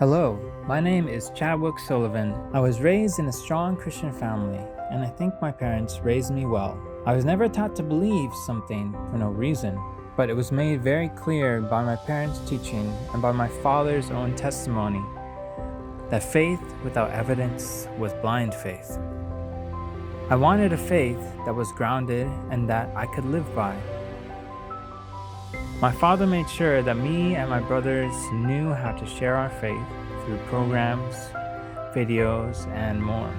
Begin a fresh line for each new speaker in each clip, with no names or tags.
Hello, my name is Chadwick Sullivan. I was raised in a strong Christian family, and I think my parents raised me well. I was never taught to believe something for no reason, but it was made very clear by my parents' teaching and by my father's own testimony that faith without evidence was blind faith. I wanted a faith that was grounded and that I could live by. My father made sure that me and my brothers knew how to share our faith through programs, videos, and more.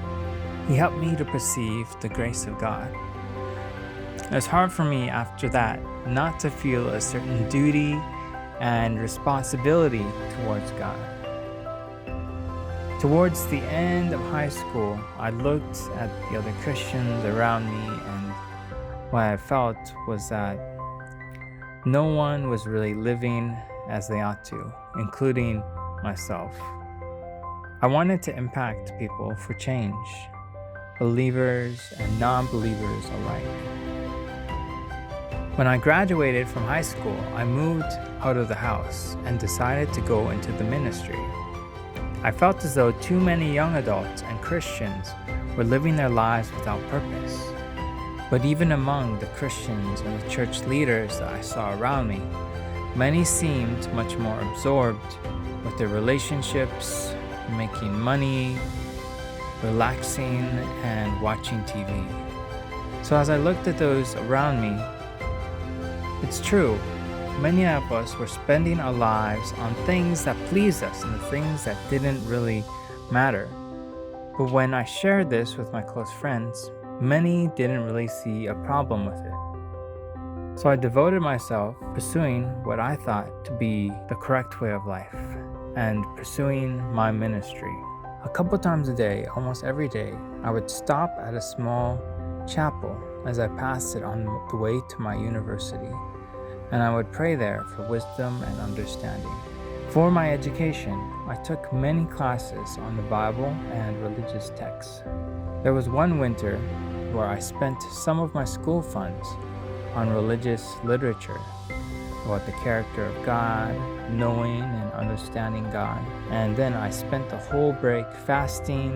He helped me to perceive the grace of God. It was hard for me after that not to feel a certain duty and responsibility towards God. Towards the end of high school, I looked at the other Christians around me, and what I felt was that no one was really living as they ought to, including myself. I wanted to impact people for change, believers and non-believers alike. When I graduated from high school, I moved out of the house and decided to go into the ministry. I felt as though too many young adults and Christians were living their lives without purpose. But even among the Christians and the church leaders that I saw around me, many seemed much more absorbed with their relationships, making money, relaxing, and watching TV. So as I looked at those around me, it's true, many of us were spending our lives on things that pleased us and the things that didn't really matter. But when I shared this with my close friends, many didn't really see a problem with it. So I devoted myself pursuing what I thought to be the correct way of life and pursuing my ministry. A couple times a day, almost every day, I would stop at a small chapel as I passed it on the way to my university, and I would pray there for wisdom and understanding. For my education, I took many classes on the Bible and religious texts. There was one winter where I spent some of my school funds on religious literature about the character of God, knowing and understanding God. And then I spent the whole break fasting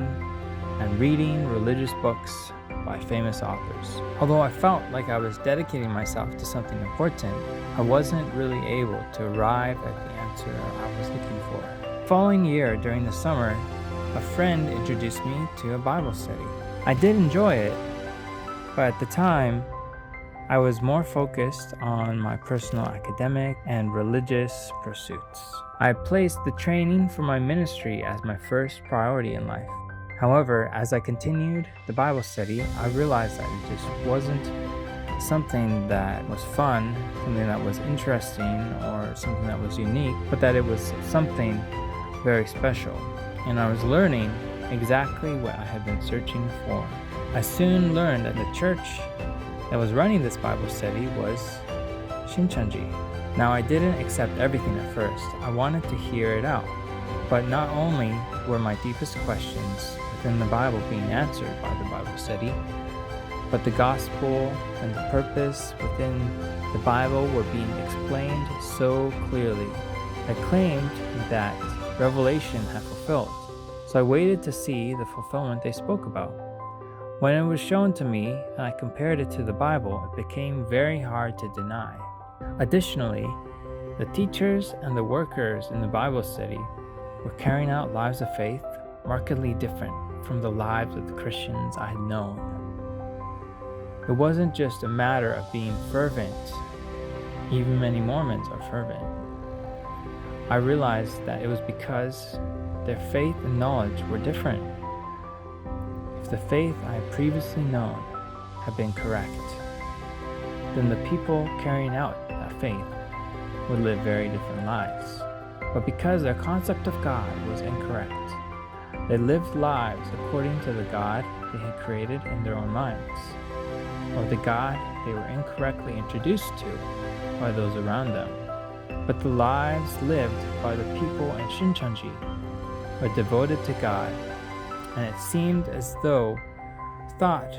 and reading religious books by famous authors. Although I felt like I was dedicating myself to something important, I wasn't really able to arrive at the answer I was looking for. The following year, during the summer, a friend introduced me to a Bible study. I did enjoy it, but at the time, I was more focused on my personal academic and religious pursuits. I placed the training for my ministry as my first priority in life. However, as I continued the Bible study, I realized that it just wasn't something that was fun, something that was interesting, or something that was unique, but that it was something very special. And I was learning exactly what I had been searching for. I soon learned that the church that was running this Bible study was Shincheonji. Now, I didn't accept everything at first. I wanted to hear it out. But not only were my deepest questions within the Bible being answered by the Bible study, but the gospel and the purpose within the Bible were being explained so clearly. I claimed that Revelation had fulfilled, so I waited to see the fulfillment they spoke about. When it was shown to me and I compared it to the Bible, it became very hard to deny. Additionally, the teachers and the workers in the Bible study were carrying out lives of faith markedly different from the lives of the Christians I had known. It wasn't just a matter of being fervent. Even many Mormons are fervent. I realized that it was because their faith and knowledge were different. If the faith I had previously known had been correct, then the people carrying out that faith would live very different lives. But because their concept of God was incorrect, they lived lives according to the God they had created in their own minds, or the God they were incorrectly introduced to by those around them. But the lives lived by the people in Shincheonji were devoted to God, and it seemed as though thought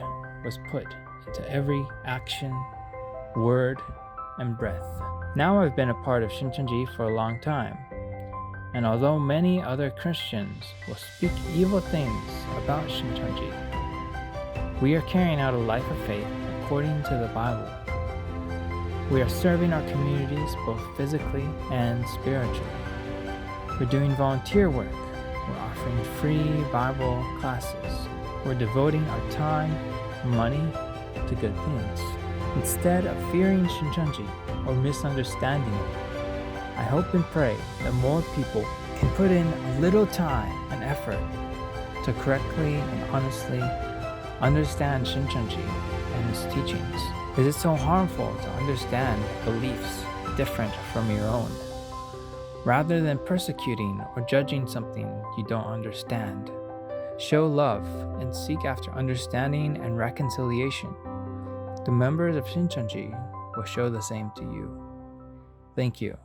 was put into every action, word, and breath. Now I've been a part of Shincheonji for a long time, And although many other Christians will speak evil things about Shincheonji, we are carrying out a life of faith according to the Bible. We are serving our communities both physically and spiritually. We're doing volunteer work. We're offering free Bible classes. We're devoting our time, money to good things. Instead of fearing Shincheonji or misunderstanding it, I hope and pray that more people can put in a little time and effort to correctly and honestly understand Shincheonji and his teachings. Is it so harmful to understand beliefs different from your own? Rather than persecuting or judging something you don't understand, show love and seek after understanding and reconciliation. The members of Shincheonji will show the same to you. Thank you.